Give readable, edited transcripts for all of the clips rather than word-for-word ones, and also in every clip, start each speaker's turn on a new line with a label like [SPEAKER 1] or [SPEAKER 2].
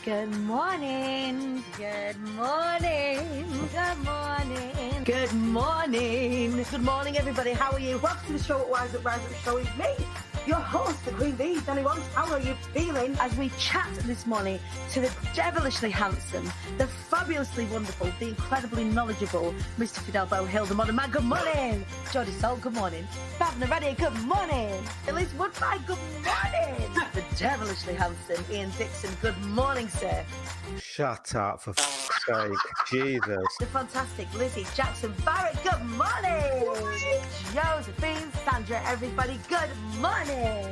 [SPEAKER 1] Good morning. Good morning. Good morning.
[SPEAKER 2] Good morning. Good morning, everybody. How are you? Welcome to the show at Rise Up Show with me, your host, the Queen Bee, Danny Wants. How are you feeling? As we chat this morning to the devilishly handsome, the fabulously wonderful, the incredibly knowledgeable Mr. Fidel Hill, the modern man. Good morning. Jodie Soul, good morning. Babna Reddy, good morning. Elise Woodbine, good morning. The devilishly handsome Ian Dixon, good morning, sir.
[SPEAKER 3] Shut up, for f***'s sake. Jesus.
[SPEAKER 2] The fantastic Lizzie Jackson Barrett, good morning. Josephine, Sandra, everybody, good morning.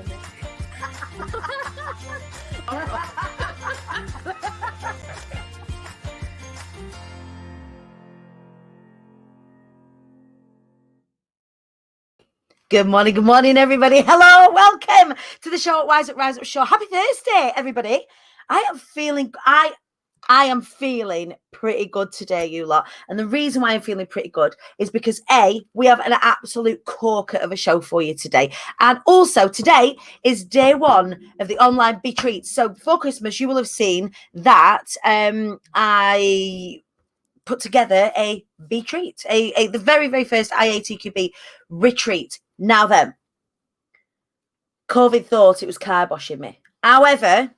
[SPEAKER 2] Good morning, everybody. Hello, welcome to the show at Rise Up Show. Happy Thursday, everybody. I am feeling pretty good today, you lot. And the reason why I'm feeling pretty good is because we have an absolute corker of a show for you today. And also today is day one of the online Bee Treats. So before Christmas, you will have seen that I put together a Bee Treat, the very, very first IATQB retreat. Now then, COVID thought it was kiboshing me. However,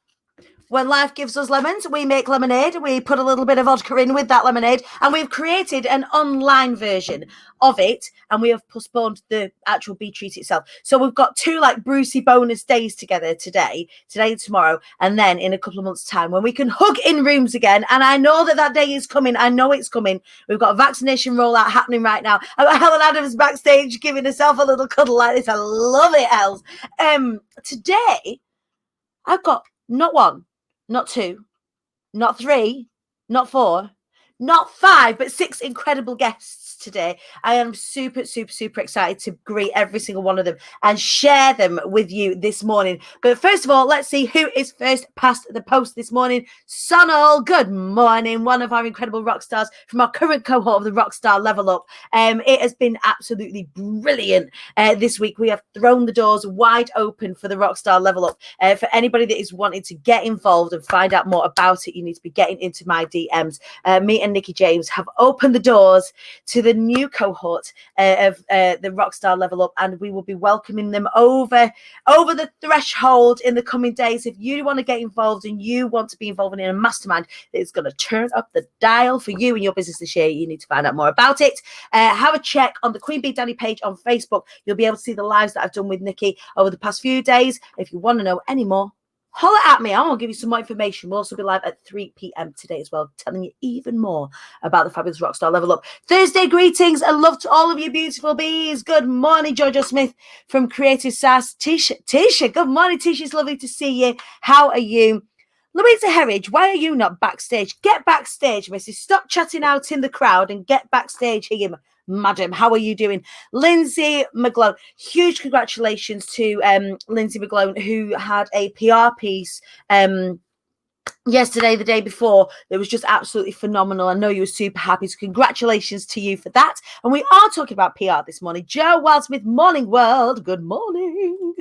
[SPEAKER 2] when life gives us lemons, we make lemonade. We put a little bit of vodka in with that lemonade, and we've created an online version of it, and we have postponed the actual Bee Treat itself. So we've got two like Brucey bonus days together today and tomorrow, and then in a couple of months' time when we can hug in rooms again. And I know that day is coming. I know it's coming. We've got a vaccination rollout happening right now. I've got Helen Adams backstage giving herself a little cuddle like this. I love it, Els. Today, I've got not one, not two, not three, not four, not five, but 6 incredible guests today. I am super, super, super excited to greet every single one of them and share them with you this morning. But first of all, let's see who is first past the post this morning. Sonal, good morning. One of our incredible rock stars from our current cohort of the Rockstar Level Up. It has been absolutely brilliant this week. We have thrown the doors wide open for the Rockstar Level Up. For anybody that is wanting to get involved and find out more about it, you need to be getting into my DMs. Me and Nikki James have opened the doors to the new cohort of the Rockstar Level Up, and we will be welcoming them over the threshold in the coming days. If you want to get involved and you want to be involved in a mastermind that is going to turn up the dial for you and your business this year, you need to find out more about it. Have a check on the Queen Bee Danny page on Facebook. You'll be able to see the lives that I've done with Nikki over the past few days. If you want to know any more, holler at me. I will give you some more information. We'll also be live at 3 p.m. today as well, telling you even more about the fabulous Rockstar Level Up. Thursday greetings and love to all of you beautiful bees. Good morning, Jojo Smith from Creative Sass. Tisha, good morning, Tisha. It's lovely to see you. How are you? Louisa Herridge, why are you not backstage? Get backstage, missus. Stop chatting out in the crowd and get backstage here, madam. How are you doing? Lindsay McGlone, huge congratulations to Lindsay McGlone, who had a PR piece yesterday, the day before, that was just absolutely phenomenal. I know you were super happy, so congratulations to you for that. And we are talking about PR this morning. Joe Wildsmith, morning world, good morning.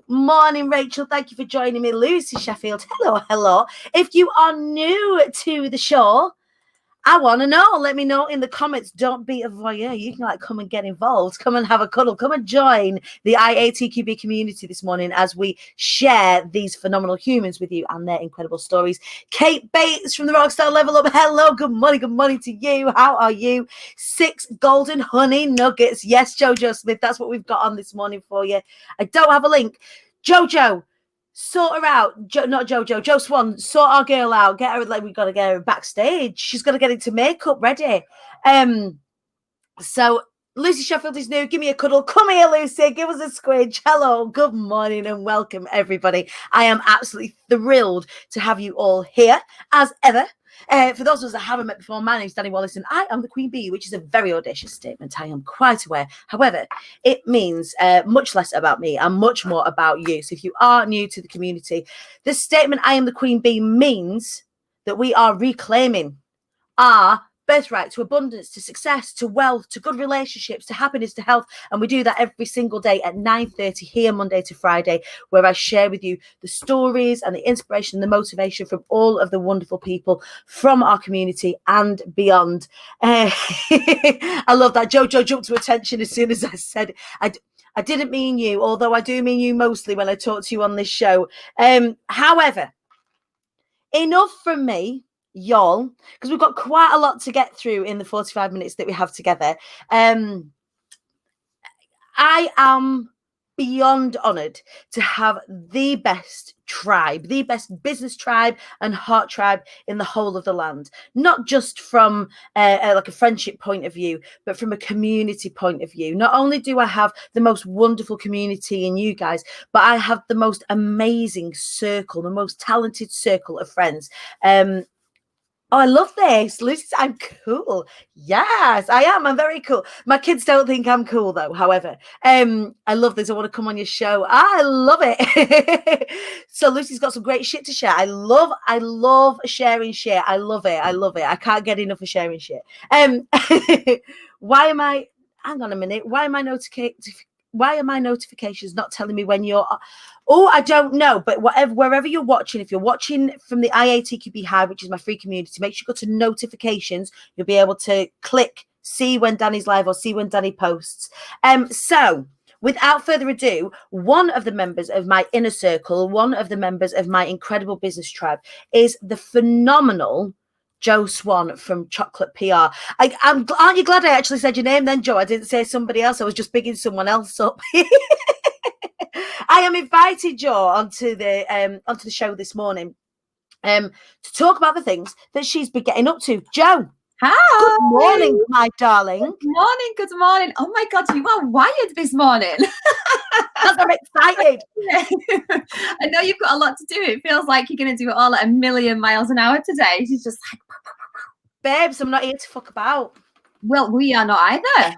[SPEAKER 2] Morning, Rachel, thank you for joining me. Lucy Sheffield, hello. If you are new to the show, I want to know. Let me know in the comments. Don't be a voyeur. You can come and get involved. Come and have a cuddle. Come and join the IATQB community this morning as we share these phenomenal humans with you and their incredible stories. Kate Bates from the Rockstar Level Up. Hello. Good morning to you. How are you? 6 golden honey nuggets. Yes, Jojo Smith. That's what we've got on this morning for you. I don't have a link. Jojo, sort her out. Joe Swann, sort our girl out. Get her, we got to get her backstage. She's got to get into makeup ready. So Lucy Sheffield is new. Give me a cuddle. Come here, Lucy. Give us a squidge. Hello. Good morning and welcome, everybody. I am absolutely thrilled to have you all here, as ever. For those of us that haven't met before, my name is Danny Wallace and I am the Queen Bee, which is a very audacious statement. I am quite aware. However, it means much less about me and much more about you. So if you are new to the community, this statement, I am the Queen Bee, means that we are reclaiming our birthright, to abundance, to success, to wealth, to good relationships, to happiness, to health. And we do that every single day at 9:30 here, Monday to Friday, where I share with you the stories and the inspiration and the motivation from all of the wonderful people from our community and beyond. I love that. Jojo jumped to attention as soon as I said it. I didn't mean you, although I do mean you mostly when I talk to you on this show. However, enough from me, y'all, because we've got quite a lot to get through in the 45 minutes that we have together. I am beyond honoured to have the best tribe, the best business tribe and heart tribe in the whole of the land. Not just from like a friendship point of view, but from a community point of view. Not only do I have the most wonderful community in you guys, but I have the most amazing circle, the most talented circle of friends. Oh, I love this. Lucy, I'm cool. Yes, I am. I'm very cool. My kids don't think I'm cool, though. However, I love this. I want to come on your show. I love it. So Lucy's got some great shit to share. I love sharing shit. I love it. I can't get enough of sharing shit. Why am I? Hang on a minute. Why am my notifications not telling me when you're? Oh, I don't know, but wherever you're watching, if you're watching from the IATQB Hive, which is my free community, make sure you go to notifications. You'll be able to click, see when Danny's live or see when Danny posts. So without further ado, one of the members of my inner circle, one of the members of my incredible business tribe is the phenomenal Joe Swann from Chocolate PR. Aren't you glad I actually said your name then, Joe? I didn't say somebody else. I was just bigging someone else up. I am invited Joe onto the show this morning to talk about the things that she's been getting up to. Joe.
[SPEAKER 4] Hi.
[SPEAKER 2] Good morning, my darling.
[SPEAKER 4] Good morning. Oh my God, you are wired this morning.
[SPEAKER 2] Because I'm excited.
[SPEAKER 4] I know you've got a lot to do. It feels like you're going to do it all at 1,000,000 miles an hour today. She's just like,
[SPEAKER 2] babes, I'm not here to fuck about.
[SPEAKER 4] Well, we are not either.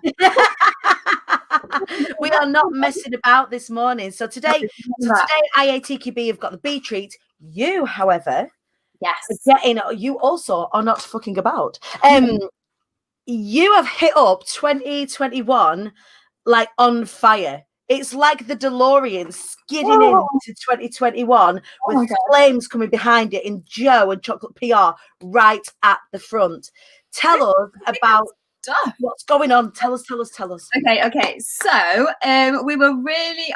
[SPEAKER 2] We are not messing about this morning. So today IATQB have got the B treat. You, however, you also are not fucking about. You have hit up 2021 like on fire. It's like the DeLorean skidding into 2021 with flames coming behind it in Joe and Chocolate PR right at the front. Tell us about what's going on. Tell us.
[SPEAKER 4] Okay. So we were really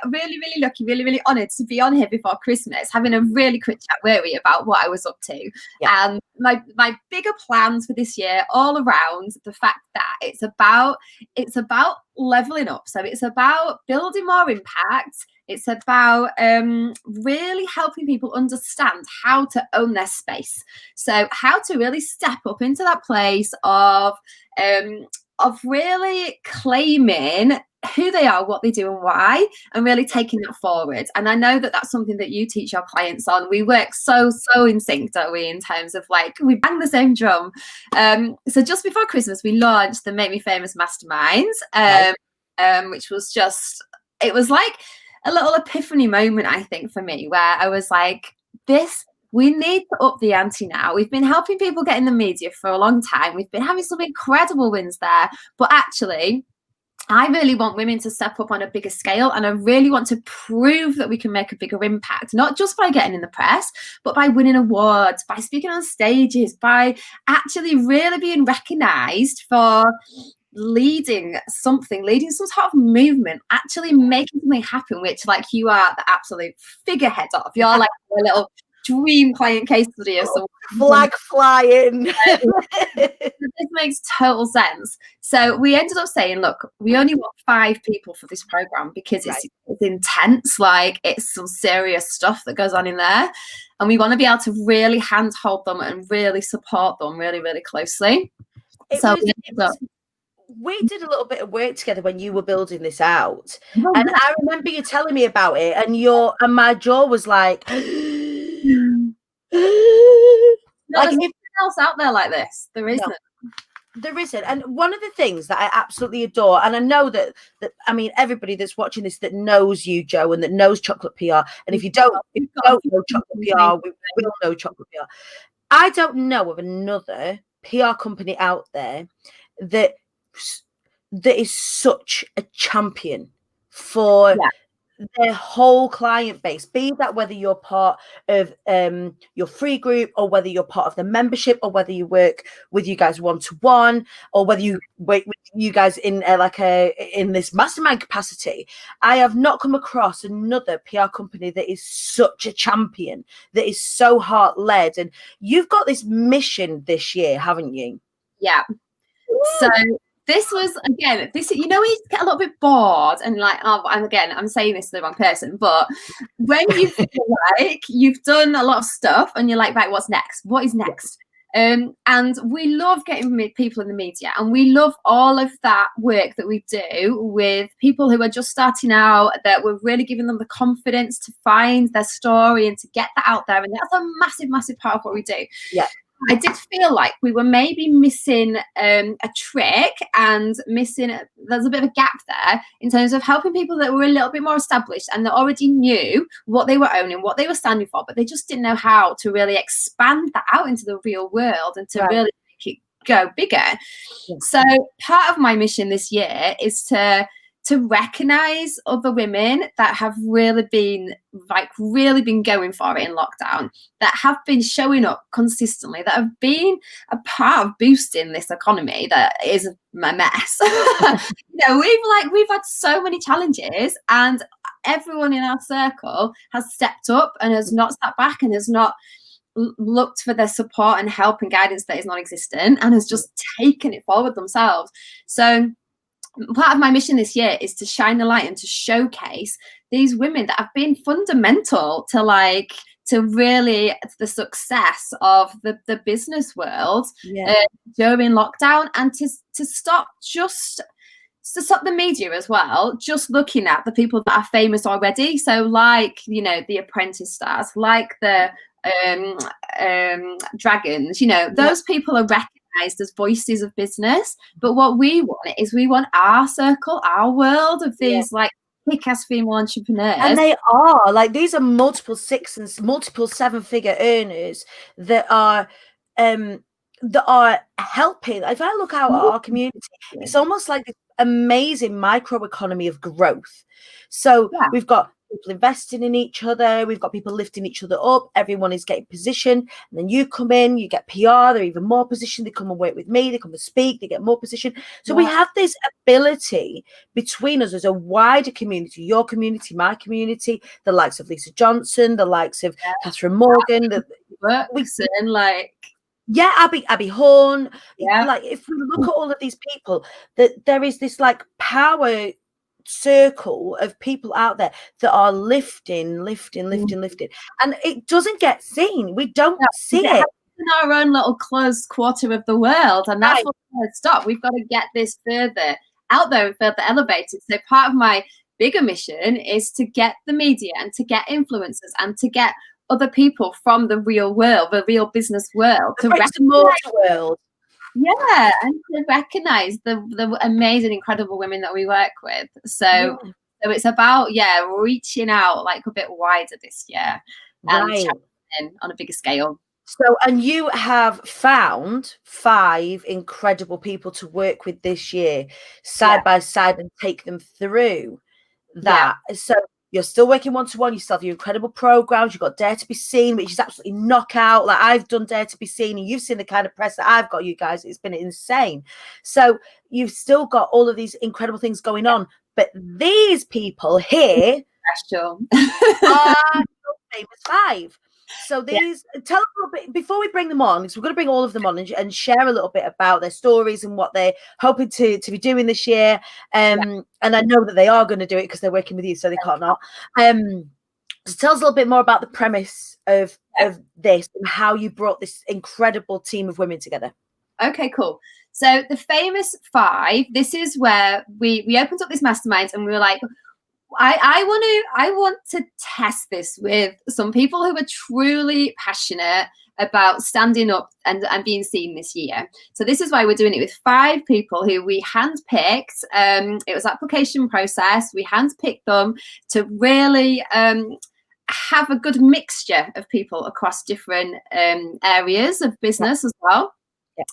[SPEAKER 4] lucky, really honoured to be on here before Christmas, having a really quick chat, weren't we, about what I was up to. Yeah. And my bigger plans for this year, all around the fact that it's about leveling up. So it's about building more impact. It's about really helping people understand how to own their space. So how to really step up into that place of really claiming who they are, what they do and why, and really taking that forward. And I know that that's something that you teach your clients on. We work so in sync, don't we, in terms of like we bang the same drum. So just before Christmas we launched the Make Me Famous Masterminds, which was just, it was like a little epiphany moment, I think, for me, where I was like, we need to up the ante now. We've been helping people get in the media for a long time. We've been having some incredible wins there. But actually, I really want women to step up on a bigger scale. And I really want to prove that we can make a bigger impact, not just by getting in the press, but by winning awards, by speaking on stages, by actually really being recognised for leading some sort of movement, actually making something happen, which like you are the absolute figurehead of. You're like a little dream client case study of someone.
[SPEAKER 2] Flag flying.
[SPEAKER 4] This makes total sense. So we ended up saying, look, we only want 5 people for this program because it's intense. Like it's some serious stuff that goes on in there. And we want to be able to really handhold them and really support them really closely.
[SPEAKER 2] We did a little bit of work together when you were building this out. And I remember you telling me about it and my jaw was like,
[SPEAKER 4] like anything else out there like this? There isn't.
[SPEAKER 2] No, there isn't. And one of the things that I absolutely adore, and I know that I mean everybody that's watching this that knows you, Joe, and that knows Chocolate PR, and if you don't know Chocolate PR, we will know Chocolate PR. I don't know of another PR company out there that is such a champion for their whole client base, be that whether you're part of your free group, or whether you're part of the membership, or whether you work with you guys one-to-one, or whether you work with you guys in in this mastermind capacity. I have not come across another PR company that is such a champion, that is so heart-led. And you've got this mission this year, haven't you?
[SPEAKER 4] Yeah. So this was, again, you know, you get a little bit bored and like, oh, and again, I'm saying this to the wrong person, but when you feel like you've done a lot of stuff and you're like, right, what's next? What is next? And we love getting people in the media, and we love all of that work that we do with people who are just starting out, that we're really giving them the confidence to find their story and to get that out there. And that's a massive, massive part of what we do.
[SPEAKER 2] Yeah.
[SPEAKER 4] I did feel like we were maybe missing a trick, and there's a bit of a gap there in terms of helping people that were a little bit more established and that already knew what they were owning, what they were standing for, but they just didn't know how to really expand that out into the real world and to really make it go bigger. Yeah. So part of my mission this year is to recognize other women that have really been going for it in lockdown, that have been showing up consistently, that have been a part of boosting this economy that is a mess. You know, we've had so many challenges, and everyone in our circle has stepped up and has not stepped back and has not looked for their support and help and guidance that is non-existent, and has just taken it forward themselves. So part of my mission this year is to shine the light and to showcase these women that have been fundamental to really the success of the business world during lockdown, and to stop the media as well just looking at the people that are famous already. So like, you know, the Apprentice stars, like the dragons, you know, those people are recognized as voices of business. But what we want our circle, our world of these like kick-ass female entrepreneurs.
[SPEAKER 2] And they are like, these are multiple 6 and multiple 7-figure earners that are helping. If I look out at our community, it's almost like this amazing microeconomy of growth. So we've got people investing in each other, we've got people lifting each other up, everyone is getting positioned, and then you come in, you get PR, they're even more positioned, they come and work with me, they come and speak, they get more position. So we have this ability between us as a wider community, your community, my community, the likes of Lisa Johnson, the likes of Catherine Morgan, Abby Horn. Like, if we look at all of these people, that there is this like power circle of people out there that are lifting, and it doesn't get seen. We don't see it
[SPEAKER 4] in our own little closed quarter of the world, and that's what we've got to stop. We've got to get this further out there and further elevated. So part of my bigger mission is to get the media and to get influencers and to get other people from the real world, the real business world, to recognize world. Yeah, and to recognize the amazing, incredible women that we work with. So it's about reaching out like a bit wider this year and on a bigger scale.
[SPEAKER 2] So, and you have found 5 incredible people to work with this year, side by side, and take them through that. So you're still working one-to-one. You still have your incredible programs. You've got Dare to Be Seen, which is absolutely knockout. Like, I've done Dare to Be Seen, and you've seen the kind of press that I've got, you guys. It's been insane. So you've still got all of these incredible things going on. But these people here are your famous 5. So these, tell us a little bit before we bring them on, because we're going to bring all of them on and share a little bit about their stories and what they're hoping to be doing this year. And I know that they are going to do it because they're working with you, so they can't not. So tell us a little bit more about the premise of this and how you brought this incredible team of women together.
[SPEAKER 4] Okay, cool. So the famous 5, this is where we opened up this mastermind, and we were like, I want to test this with some people who are truly passionate about standing up and being seen this year. So this is why we're doing it with 5 people who we handpicked. It was application process. We handpicked them to really have a good mixture of people across different areas of business as well.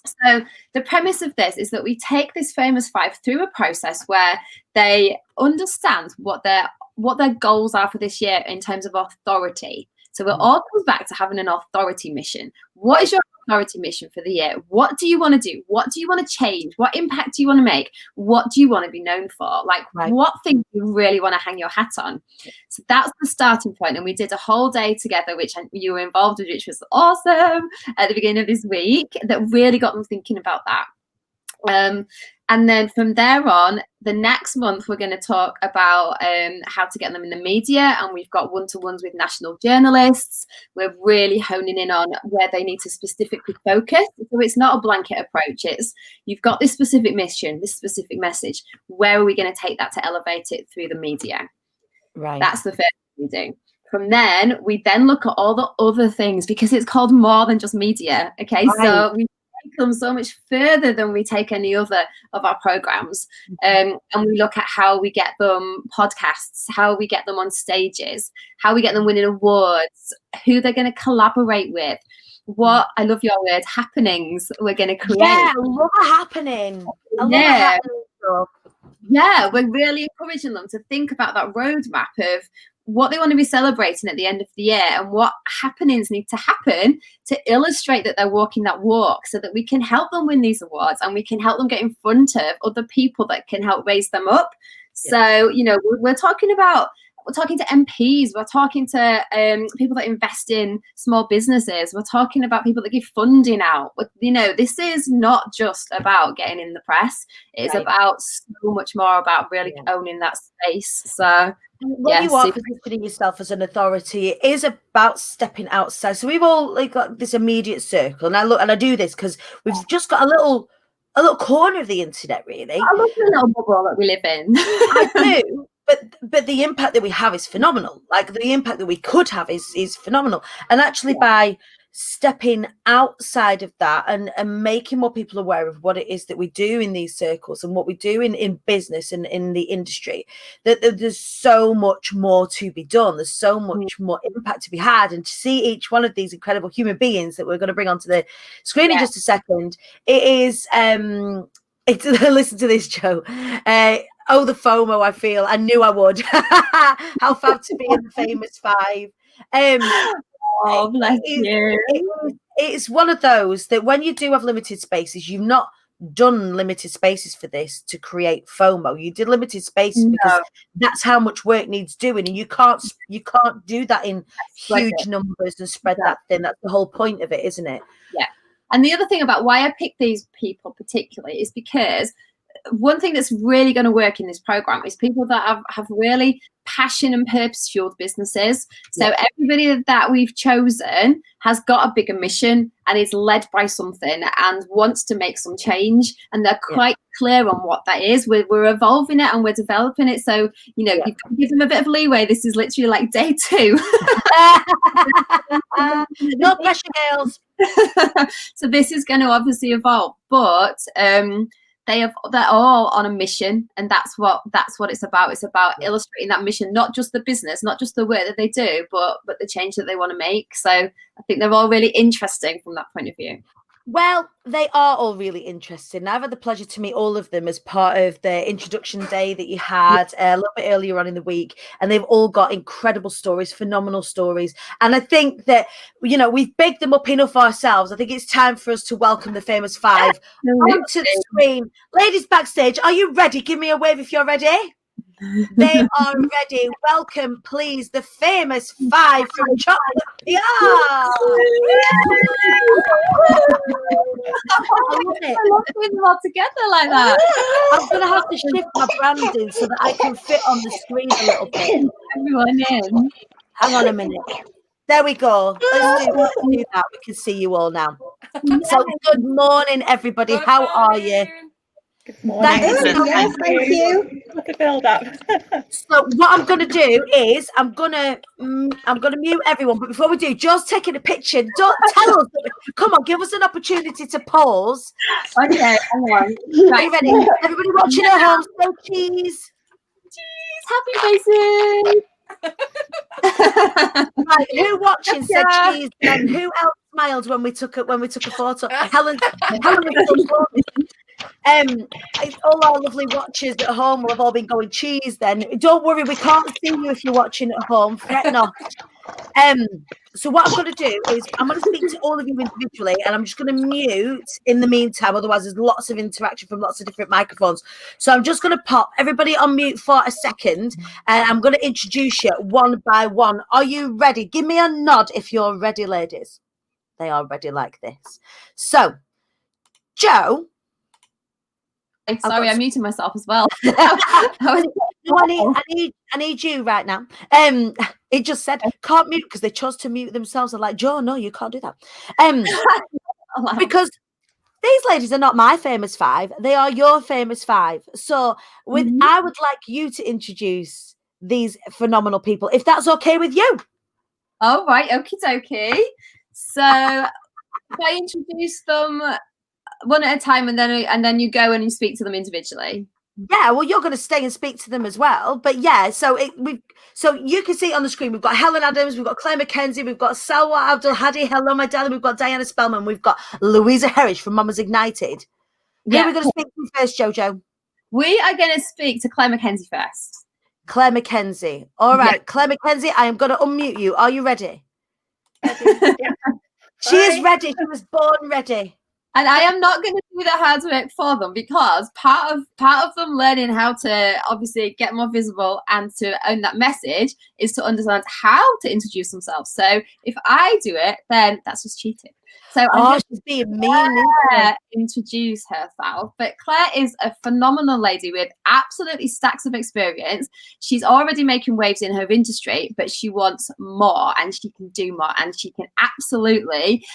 [SPEAKER 4] So the premise of this is that we take this famous 5 through a process where they understand what their goals are for this year in terms of authority. So it all comes back to having an authority mission. What is your authority mission for the year? What do you want to do? What do you want to change? What impact do you want to make? What do you want to be known for? Like, what thing do you really want to hang your hat on? So that's the starting point. And we did a whole day together, which you were involved with, which was awesome at the beginning of this week, that really got them thinking about that. And then from there on, the next month, we're going to talk about how to get them in the media. And we've got one-to-ones with national journalists. We're really honing in on where they need to specifically focus. So it's not a blanket approach. It's, you've got this specific mission, this specific message. Where are we going to take that to elevate it through the media?
[SPEAKER 2] Right.
[SPEAKER 4] That's the first thing we do. From then, we then look at all the other things, because it's called more than just media. Okay, so we come so much further than we take any other of our programs, and we look at how we get them podcasts, how we get them on stages, how we get them winning awards, who they're going to collaborate with, what, I love your word, happenings we're going to create.
[SPEAKER 2] Yeah, I love a happening. I love a happening stuff.
[SPEAKER 4] Yeah, we're really encouraging them to think about that roadmap of what they want to be celebrating at the end of the year and what happenings need to happen to illustrate that they're walking that walk, so that we can help them win these awards and we can help them get in front of other people that can help raise them up. So, you know, we're talking to MPs, we're talking to people that invest in small businesses, we're talking about people that give funding out. But, you know, this is not just about getting in the press. It's about so much more about really owning that space. So
[SPEAKER 2] when you are positioning yourself as an authority, it is about stepping outside. So we've all got this immediate circle, and I do this because we've just got a little corner of the internet, really.
[SPEAKER 4] I love the little bubble that we live in.
[SPEAKER 2] I do. But the impact that we have is phenomenal. Like, the impact that we could have is phenomenal. And actually, by stepping outside of that and making more people aware of what it is that we do in these circles and what we do in business and in the industry, that there's so much more to be done. There's so much more impact to be had. And to see each one of these incredible human beings that we're going to bring onto the screen in just a second, it is listen to this, Joe. Oh, the FOMO I feel. I knew I would. How fab to be in the famous 5.
[SPEAKER 4] Oh, bless you.
[SPEAKER 2] It's one of those that when you do have limited spaces, you've not done limited spaces for this to create FOMO. You did limited spaces because that's how much work needs doing, and you can't do that in huge numbers and spread that thin. That's the whole point of it, isn't it? Yeah.
[SPEAKER 4] And the other thing about why I picked these people particularly is because one thing that's really going to work in this program is people that have really passion and purpose-fueled businesses. So everybody that we've chosen has got a bigger mission and is led by something and wants to make some change, and they're quite clear on what that is. We're evolving it and we're developing it. So, you know, you can give them a bit of leeway. This is literally like day 2.
[SPEAKER 2] No pressure, girls.
[SPEAKER 4] So this is going to obviously evolve, but they're all on a mission, and that's what it's about. It's about illustrating that mission, not just the business, not just the work that they do, but the change that they want to make. So I think they're all really interesting from that point of view.
[SPEAKER 2] Well, they are all really interesting. I've had the pleasure to meet all of them as part of the introduction day that you had a little bit earlier on in the week. And they've all got incredible stories, phenomenal stories. And I think that, you know, we've bigged them up enough ourselves. I think it's time for us to welcome the famous 5 onto the screen. Ladies backstage, are you ready? Give me a wave if you're ready. They are ready. Welcome, please, the famous 5 from Chocolate PR. I
[SPEAKER 4] love putting them all together like that.
[SPEAKER 2] I'm going to have to shift my branding so that I can fit on the screen a little bit.
[SPEAKER 4] Everyone in.
[SPEAKER 2] Hang on a minute. There we go. Let's do that. We can see you all now. So, good morning, everybody. How are you?
[SPEAKER 5] Good morning.
[SPEAKER 2] Thank you.
[SPEAKER 5] Look at build up.
[SPEAKER 2] So what I'm going to do is I'm going to mute everyone. But before we do, Joe's taking a picture. Don't tell us. Come on, give us an opportunity to pause.
[SPEAKER 4] Okay, hang on.
[SPEAKER 2] Are you ready? Everybody watching at home, so cheese.
[SPEAKER 4] Cheese. Happy faces.
[SPEAKER 2] Right, who watching said cheese? And who else smiled when we took a photo. Helen was all our lovely watchers at home will have all been going cheese then. Don't worry, we can't see you if you're watching at home. Fret not. So what I'm going to do is I'm going to speak to all of you individually, and I'm just going to mute in the meantime. Otherwise, there's lots of interaction from lots of different microphones. So I'm just going to pop everybody on mute for a second, and I'm going to introduce you one by one. Are you ready? Give me a nod if you're ready, ladies. They are ready like this. So, Joe.
[SPEAKER 4] Sorry, I muted myself as well.
[SPEAKER 2] I need you right now. It just said can't mute because they chose to mute themselves. I'm like, Joe, no, you can't do that. Because these ladies are not my famous five; they are your famous five. So, I would like you to introduce these phenomenal people, if that's okay with you.
[SPEAKER 4] All right, okie dokie. So, if I introduce them one at a time, and then you go and you speak to them individually.
[SPEAKER 2] Yeah, well, you're going to stay and speak to them as well. But yeah, so you can see on the screen, we've got Helen Adams, we've got Claire Mckenzie, we've got Salwa Abdul Hadi, hello my darling, we've got Diana Spellman, we've got Louisa Herridge from Mamas Ignited. Who are we going to speak to first, Jojo?
[SPEAKER 4] We are going to speak to Claire Mckenzie first.
[SPEAKER 2] Claire Mckenzie. All right, Claire Mckenzie, I am going to unmute you. Are you ready? She is ready. She was born ready.
[SPEAKER 4] And I am not going to do the hard work for them, because part of them learning how to obviously get more visible and to own that message is to understand how to introduce themselves. So if I do it, then that's just cheating. So I'm just
[SPEAKER 2] being mean.
[SPEAKER 4] Introduce herself. But Claire is a phenomenal lady with absolutely stacks of experience. She's already making waves in her industry, but she wants more, and she can do more, and she can absolutely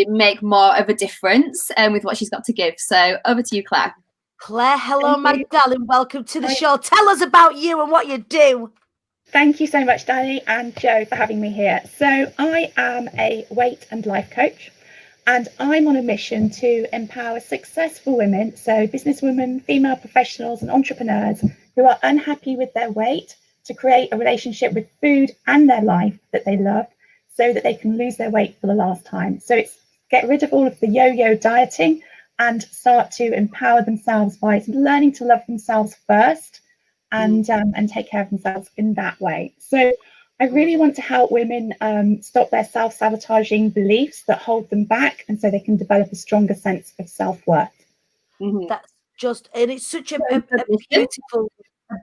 [SPEAKER 4] make more of a difference with what she's got to give. So over to you, Claire.
[SPEAKER 2] Claire, hello, my darling. Welcome to the show. Tell us about you and what you do.
[SPEAKER 5] Thank you so much, Danny and Joe, for having me here. So I am a weight and life coach, and I'm on a mission to empower successful women, so businesswomen, female professionals and entrepreneurs who are unhappy with their weight, to create a relationship with food and their life that they love, so that they can lose their weight for the last time. So it's get rid of all of the yo-yo dieting and start to empower themselves by learning to love themselves first, and take care of themselves in that way. So I really want to help women stop their self-sabotaging beliefs that hold them back, and so they can develop a stronger sense of self-worth.
[SPEAKER 2] That's just, and it's such a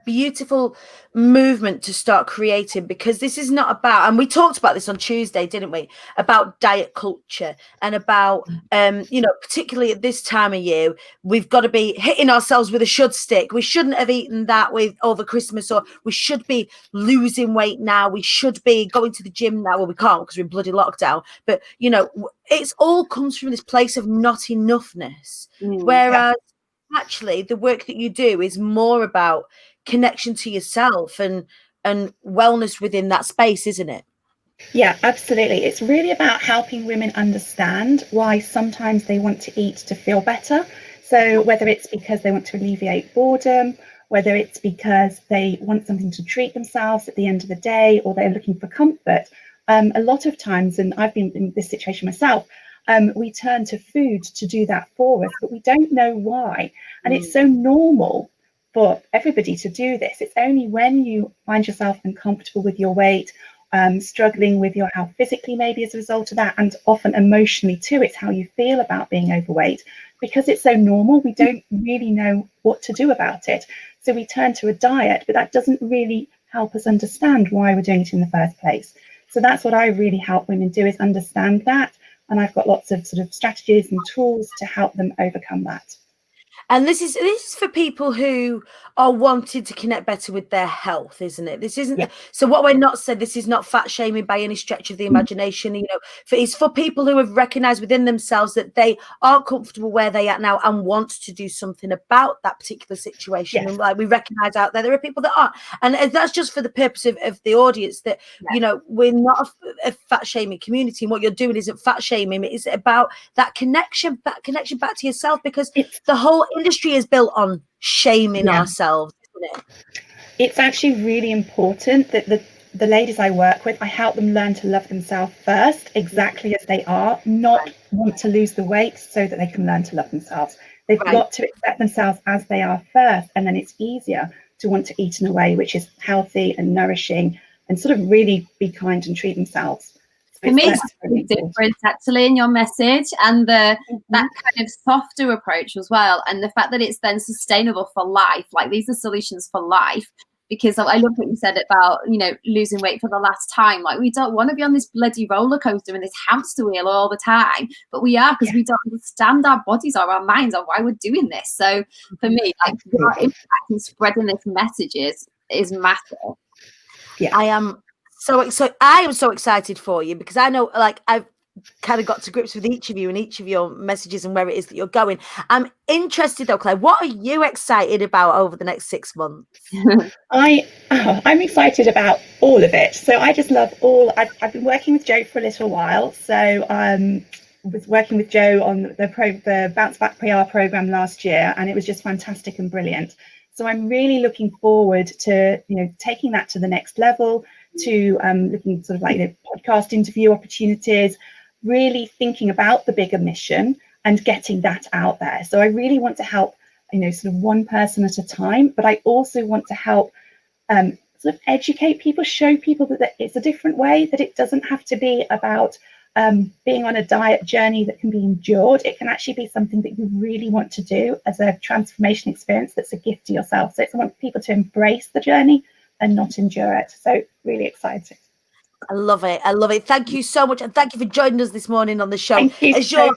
[SPEAKER 2] beautiful movement to start creating, because this is not about, and we talked about this on Tuesday, didn't we, about diet culture, and about particularly at this time of year, we've got to be hitting ourselves with a should stick. We shouldn't have eaten that over Christmas, or we should be losing weight now, we should be going to the gym now. Well, we can't because we're in bloody lockdown, but it's all comes from this place of not enoughness, whereas actually the work that you do is more about connection to yourself and wellness within that space, isn't it?
[SPEAKER 5] Yeah, absolutely. It's really about helping women understand why sometimes they want to eat to feel better. So whether it's because they want to alleviate boredom, whether it's because they want something to treat themselves at the end of the day, or they're looking for comfort. A lot of times, and I've been in this situation myself, we turn to food to do that for us, but we don't know why. And it's so normal for everybody to do this. It's only when you find yourself uncomfortable with your weight, struggling with your health physically, maybe as a result of that, and often emotionally too, it's how you feel about being overweight. Because it's so normal, we don't really know what to do about it. So we turn to a diet, but that doesn't really help us understand why we're doing it in the first place. So that's what I really help women do, is understand that. And I've got lots of sort of strategies and tools to help them overcome that.
[SPEAKER 2] And this is for people who are wanting to connect better with their health, isn't it? This isn't so what we're not said. This is not fat shaming by any stretch of the imagination. It's for people who have recognised within themselves that they aren't comfortable where they are now and want to do something about that particular situation. And like we recognise out there are people that aren't, and that's just for the purpose of the audience. That we're not a fat shaming community, and what you're doing isn't fat shaming. It's about that connection back to yourself, because the whole industry is built on shaming ourselves, isn't it?
[SPEAKER 5] It's actually really important that the ladies I work with, I help them learn to love themselves first, exactly as they are, not want to lose the weight so that they can learn to love themselves. They've got to accept themselves as they are first, and then it's easier to want to eat in a way which is healthy and nourishing and sort of really be kind and treat themselves. So
[SPEAKER 4] for me, it's a big difference actually in your message, and that kind of softer approach as well, and the fact that it's then sustainable for life. Like, these are solutions for life. Because I love what you said about, you know, losing weight for the last time. Like, we don't want to be on this bloody roller coaster and this hamster wheel all the time, but we are, because we don't understand our bodies or our minds or why we're doing this. So for me, like, your impact in spreading this message is massive.
[SPEAKER 5] Yeah,
[SPEAKER 2] I am so excited for you, because I know, like, I've kind of got to grips with each of you and each of your messages and where it is that you're going. I'm interested though, Claire, what are you excited about over the next 6 months?
[SPEAKER 5] I'm excited about all of it. So I just love I've been working with Jo for a little while. So was working with Jo on the Bounce Back PR program last year, and it was just fantastic and brilliant. So I'm really looking forward to, you know, taking that to the next level, to looking sort of like, you know, podcast interview opportunities, really thinking about the bigger mission and getting that out there. So I really want to help, you know, sort of one person at a time, but I also want to help sort of educate people, show people that it's a different way, that it doesn't have to be about being on a diet journey that can be endured. It can actually be something that you really want to do as a transformation experience that's a gift to yourself. So I want people to embrace the journey and not endure it. So really exciting.
[SPEAKER 2] I love it. I love it. Thank you so much. And thank you for joining us this morning on the show.
[SPEAKER 5] Thank you
[SPEAKER 2] As your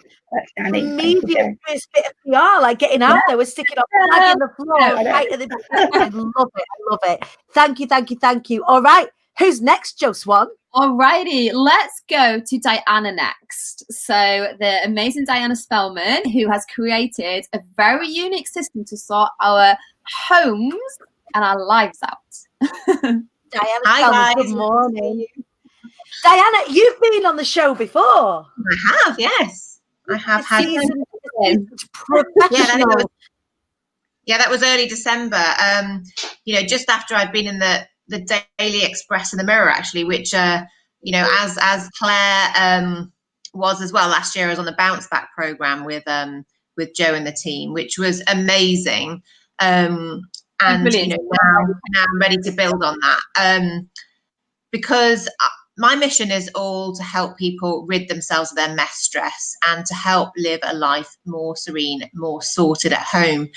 [SPEAKER 2] immediate first bit of PR, like getting out there, we're sticking up flag in the floor right at the beginning. I love it. I love it. Thank you, thank you, thank you. All right. Who's next, Jo Swann?
[SPEAKER 4] Alrighty, let's go to Diana next. So the amazing Diana Spellman, who has created a very unique system to sort our homes and our lives out.
[SPEAKER 2] Diana Spellman, good morning. Diana, you've been on the show before.
[SPEAKER 6] I have, yes. I have had
[SPEAKER 2] professional.
[SPEAKER 6] Yeah, that was early December. You know, just after I'd been in the Daily Express and the Mirror, actually, which you know, as Claire was as well last year. I was on the Bounce Back program with Jo and the team, which was amazing. And you know, now I'm ready to build on that, because my mission is all to help people rid themselves of their mess stress and to help live a life more serene, more sorted at home.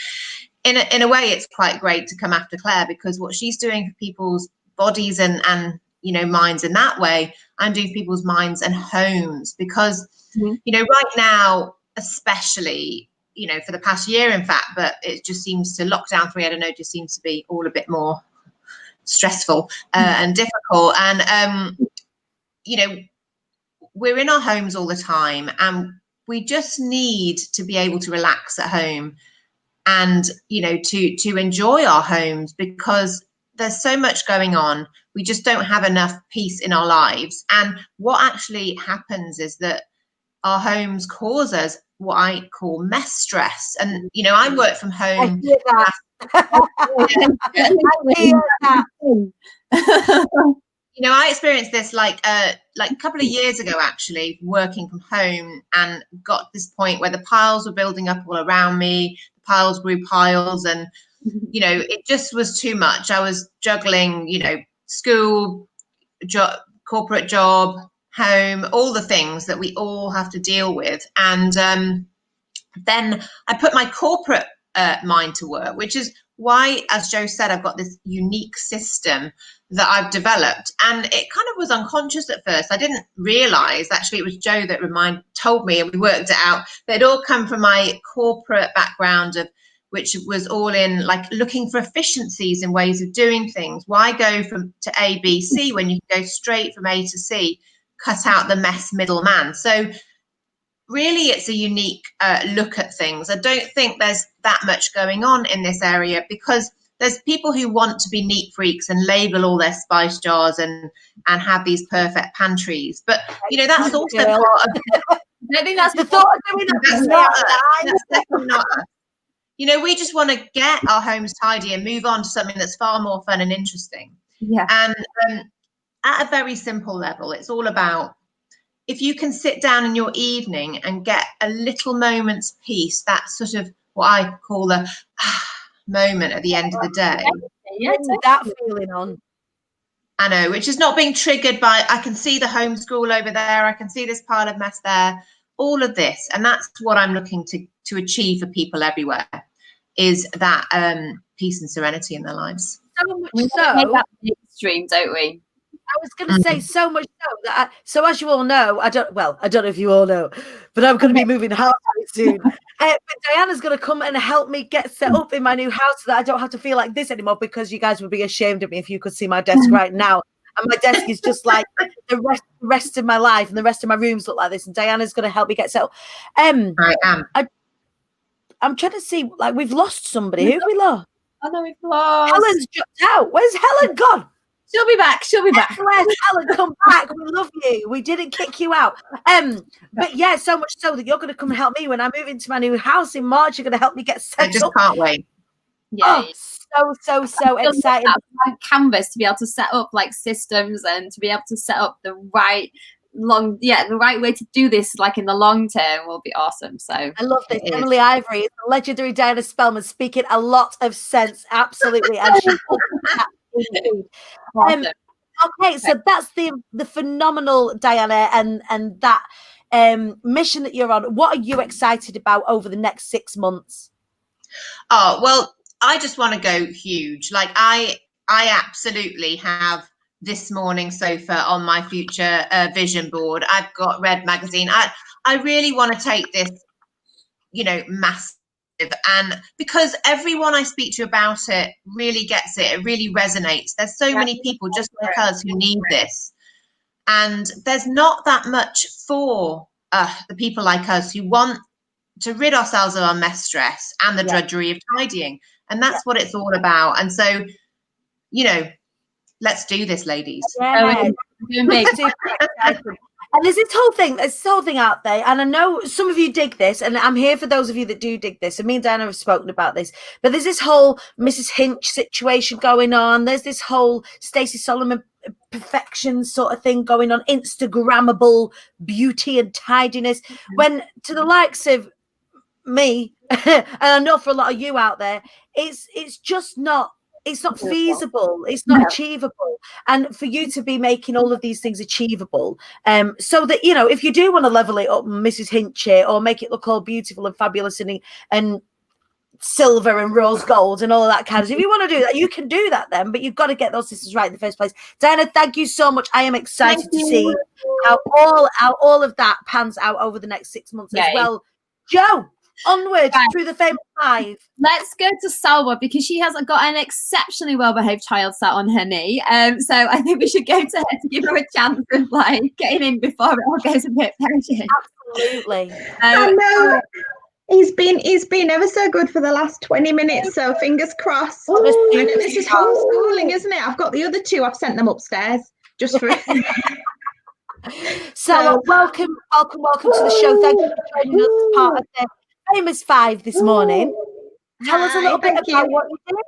[SPEAKER 6] In a way, it's quite great to come after Claire, because what she's doing for people's bodies and you know, minds in that way, I'm doing for people's minds and homes. Because you know, right now, especially, you know, for the past year, in fact, but it just seems to lockdown 3, I don't know, just seems to be all a bit more stressful and difficult. And you know, we're in our homes all the time, and we just need to be able to relax at home and, you know, to enjoy our homes, because there's so much going on. We just don't have enough peace in our lives. And what actually happens is that our homes cause us what I call mess stress. And, you know, I work from home.
[SPEAKER 2] I hear that. I hear that.
[SPEAKER 6] You know, I experienced this like a couple of years ago, actually, working from home, and got to this point where the piles were building up all around me. The piles grew piles, and, you know, it just was too much. I was juggling, you know, school, corporate job, home, all the things that we all have to deal with. And then I put my corporate mind to work, which is why, as Jo said, I've got this unique system that I've developed. And it kind of was unconscious at first. I didn't realize, actually, it was Jo that told me, and we worked it out, that it all come from my corporate background, which was all in like looking for efficiencies in ways of doing things. Why go to A, B, C when you can go straight from A to C, cut out the mess middleman? So really, it's a unique look at things. I don't think there's that much going on in this area, because there's people who want to be neat freaks and label all their spice jars and have these perfect pantries. But, you know, that's also part of
[SPEAKER 4] I don't think that's
[SPEAKER 2] the thought of doing that.
[SPEAKER 6] That's definitely not us. You know, we just want to get our homes tidy and move on to something that's far more fun and interesting.
[SPEAKER 4] Yeah.
[SPEAKER 6] And at a very simple level, it's all about, if you can sit down in your evening and get a little moment's peace, that sort of what I call the moment at the end of the day.
[SPEAKER 4] Yeah,
[SPEAKER 2] Bring that feeling on.
[SPEAKER 6] I know, which is not being triggered by, I can see the homeschool over there, I can see this pile of mess there, all of this. And that's what I'm looking to achieve for people everywhere, is that peace and serenity in their lives.
[SPEAKER 2] So much
[SPEAKER 4] we make
[SPEAKER 2] so,
[SPEAKER 4] that extreme, don't we?
[SPEAKER 2] I was going to say so much so that so as you all know, I don't know if you all know, but I'm going to be moving house very soon. But Diana's going to come and help me get set up in my new house so that I don't have to feel like this anymore, because you guys would be ashamed of me if you could see my desk right now. And my desk is just like the rest of my life, and the rest of my rooms look like this. And Diana's going to help me get set up.
[SPEAKER 6] I am.
[SPEAKER 2] I'm trying to see, like, we've lost somebody. Who have we lost?
[SPEAKER 4] I know we've lost.
[SPEAKER 2] Helen's dropped out. Where's Helen gone?
[SPEAKER 4] She'll be back. She'll be back.
[SPEAKER 2] Where's Helen? Come back. We love you. We didn't kick you out. But yeah, so much so that you're going to come and help me when I move into my new house in March. You're going to help me get set up.
[SPEAKER 6] I just can't wait.
[SPEAKER 4] Yeah.
[SPEAKER 2] So excited.
[SPEAKER 4] Canvas to be able to set up like systems and to be able to set up the right way to do this, like in the long term, will be awesome. So
[SPEAKER 2] I love this. Emily Ivory is the legendary Diana Spellman, speaking a lot of sense. Absolutely. And she
[SPEAKER 4] awesome.
[SPEAKER 2] Okay, so that's the phenomenal Diana and that mission that you're on. What are you excited about over the next 6 months?
[SPEAKER 6] Oh, well, I just want to go huge. Like I absolutely have this morning sofa on my future vision board. I've got Red Magazine. I really want to take this, massive. And because everyone I speak to about it really gets it, it really resonates. There's so many people just like us who need this. And there's not that much for the people like us who want to rid ourselves of our mess stress and the drudgery of tidying. And that's what it's all about. And so, let's do this, ladies.
[SPEAKER 2] Yeah. And there's this whole thing out there, and I know some of you dig this, and I'm here for those of you that do dig this, and me and Diana have spoken about this, but there's this whole Mrs. Hinch situation going on. There's this whole Stacey Solomon perfection sort of thing going on, Instagrammable beauty and tidiness, when to the likes of me, and I know for a lot of you out there, it's just not. It's not feasible. It's not achievable. And for you to be making all of these things achievable, so that, if you do want to level it up, Mrs. Hinch, or make it look all beautiful and fabulous and silver and rose gold and all of that kind of stuff, if you want to do that, you can do that then, but you've got to get those systems right in the first place. Diana, thank you so much. I am excited to see how all of that pans out over the next 6 months as well. Jo, onward through the famous 5.
[SPEAKER 4] Let's go to Salwa, because she has got an exceptionally well-behaved child sat on her knee. So I think we should go to her to give her a chance of getting in before it all goes a bit pear-shaped.
[SPEAKER 2] Absolutely.
[SPEAKER 5] I know. He's been ever so good for the last 20 minutes, so fingers crossed. And this is homeschooling, isn't it? I've got the other 2. I've sent them upstairs just for
[SPEAKER 2] So welcome to the show. Thank you for joining us as part of the famous 5 this morning. Tell us a little bit about what you're doing.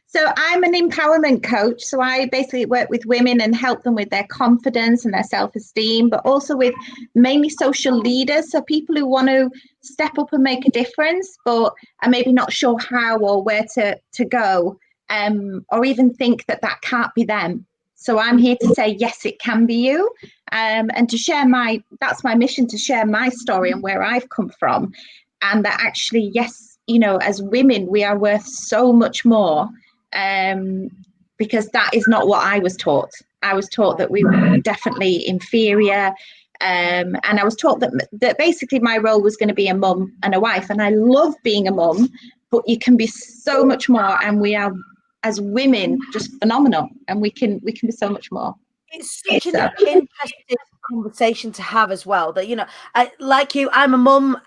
[SPEAKER 5] So I'm an empowerment coach. So I basically work with women and help them with their confidence and their self-esteem, but also with mainly social leaders. So people who want to step up and make a difference, but are maybe not sure how or where to go, or even think that can't be them. So I'm here to say, yes, it can be you, and to share that's my mission, to share my story and where I've come from. And that actually, yes, as women, we are worth so much more, because that is not what I was taught. I was taught that we were definitely inferior. And I was taught that basically my role was going to be a mum and a wife. And I love being a mum, but you can be so much more. And we are, as women, just phenomenal, and we can be so much more.
[SPEAKER 2] It's such an interesting conversation to have as well. That like you, I'm a mum,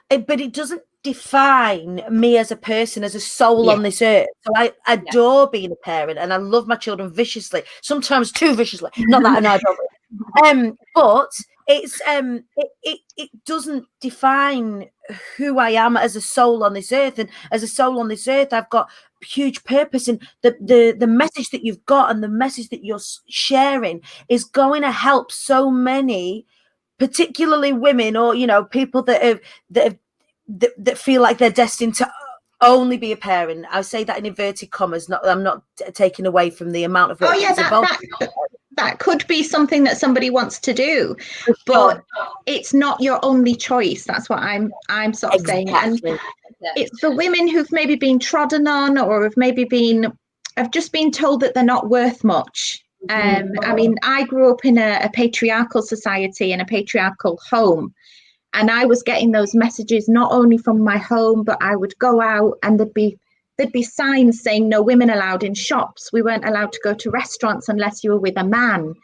[SPEAKER 2] but it doesn't define me as a person, as a soul on this earth. So I adore being a parent, and I love my children viciously, sometimes too viciously. Not that I know I don't. But it's it doesn't define who I am as a soul on this earth. And as a soul on this earth, I've got huge purpose, and the message that you've got and the message that you're sharing is going to help so many, particularly women, or people that feel like they're destined to only be a parent. I say that in inverted commas. I'm not taking away from the amount of work that's involved.
[SPEAKER 7] That could be something that somebody wants to do, but it's not your only choice. That's what I'm sort of saying. And it's the women who've maybe been trodden on, or have just been told that they're not worth much. I mean, I grew up in a patriarchal society, in a patriarchal home, and I was getting those messages not only from my home, but I would go out and there'd be signs saying no women allowed in shops. We weren't allowed to go to restaurants unless you were with a man.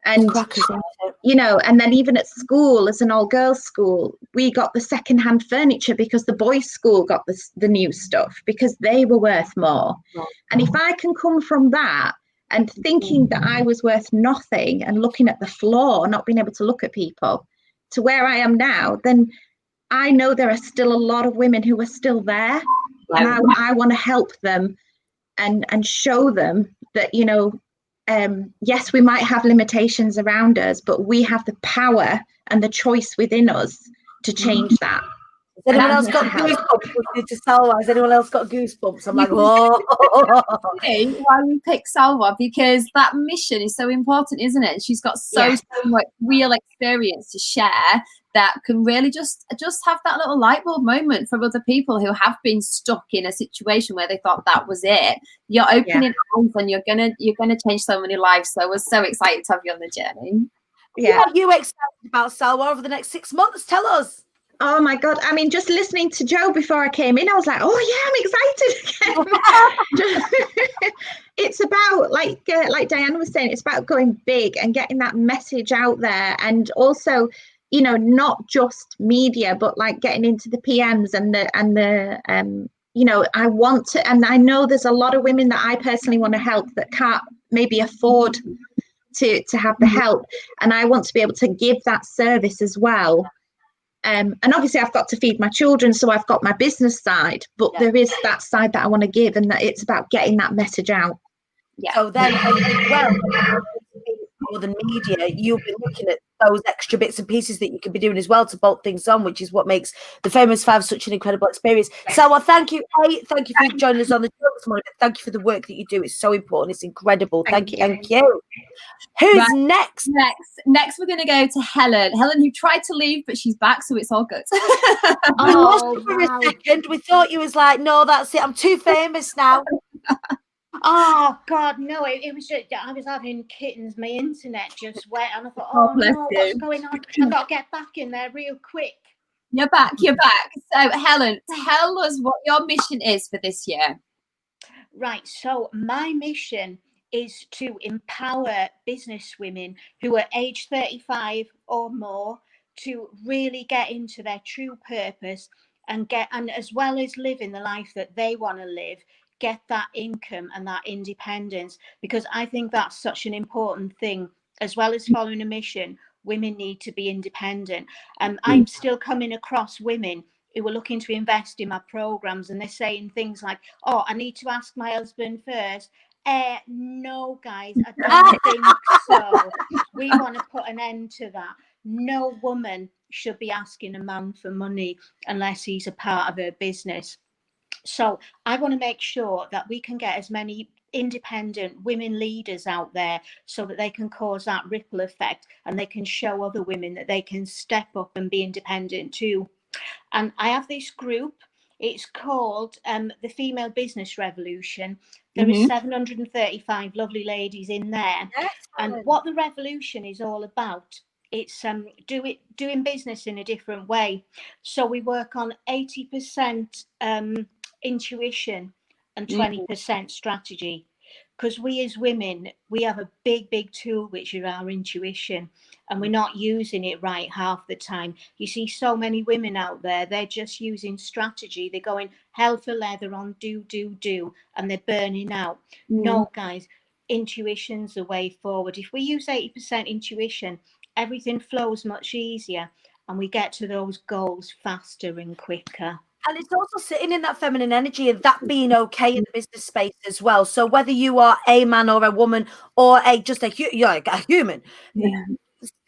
[SPEAKER 7] And, and then even at school, as an all-girls school, we got the second-hand furniture because the boys' school got the new stuff because they were worth more. And if I can come from that and thinking that I was worth nothing and looking at the floor, not being able to look at people, to where I am now, then I know there are still a lot of women who are still there. And I want to help them and show them that, yes, we might have limitations around us, but we have the power and the choice within us to change that.
[SPEAKER 2] Has anyone else got goosebumps? Has anyone else got goosebumps? I'm like, whoa.
[SPEAKER 4] Why we pick Salwa, because that mission is so important, isn't it? She's got so much real experience to share that can really just have that little light bulb moment for other people who have been stuck in a situation where they thought that was it. You're opening eyes, and you're gonna change so many lives. So we're so excited to have you on the journey.
[SPEAKER 2] Yeah. What are you excited about, Salwa, over the next 6 months? Tell us.
[SPEAKER 7] Oh my God. I mean, just listening to Joe before I came in, I was like, oh yeah, I'm excited. It's about, like Diana was saying, it's about going big and getting that message out there. And also, not just media, but like getting into the PMs and the I want to, and I know there's a lot of women that I personally want to help that can't maybe afford to have the help. And I want to be able to give that service as well. And obviously I've got to feed my children, so I've got my business side, but there is that side that I want to give, and that it's about getting that message out.
[SPEAKER 2] Yeah. So then, more than media, you'll be looking at those extra bits and pieces that you can be doing as well to bolt things on, which is what makes the Famous Five such an incredible experience. So, thank you. Thank you for joining us on the show this morning. Thank you for the work that you do. It's so important. It's incredible. Thank you. Who's next?
[SPEAKER 4] Next, we're going to go to Helen. Helen, who tried to leave, but she's back, so it's all good.
[SPEAKER 2] We lost you for a second. We thought you was like, no, that's it. I'm too famous now.
[SPEAKER 8] Oh God, no! It was just I was having kittens. My internet just went, and I thought, oh no, what's going on? I've got to get back in there real quick.
[SPEAKER 4] You're back. So Helen, tell us what your mission is for this year.
[SPEAKER 8] Right. So my mission is to empower business women who are age 35 or more to really get into their true purpose and as well as living the life that they want to live, get that income and that independence, because I think that's such an important thing. As well as following a mission, women need to be independent. I'm still coming across women who are looking to invest in my programs, and they're saying things like, oh, I need to ask my husband first. No, guys, I don't think so. We want to put an end to that. No woman should be asking a man for money unless he's a part of her business. So I want to make sure that we can get as many independent women leaders out there so that they can cause that ripple effect, and they can show other women that they can step up and be independent too. And I have this group. It's called the Female Business Revolution. There is 735 lovely ladies in there. And what the revolution is all about, it's doing business in a different way. So we work on 80% intuition and 20% strategy, because we as women, we have a big tool, which is our intuition, and we're not using it right half the time. You see so many women out there, they're just using strategy. They're going hell for leather on do, and they're burning out. No, guys, intuition's the way forward. If we use 80% intuition everything flows much easier and we get to those goals faster and quicker.
[SPEAKER 2] And it's also sitting in that feminine energy and that being okay in the business space as well. So whether you are a man or a woman or you're like a human,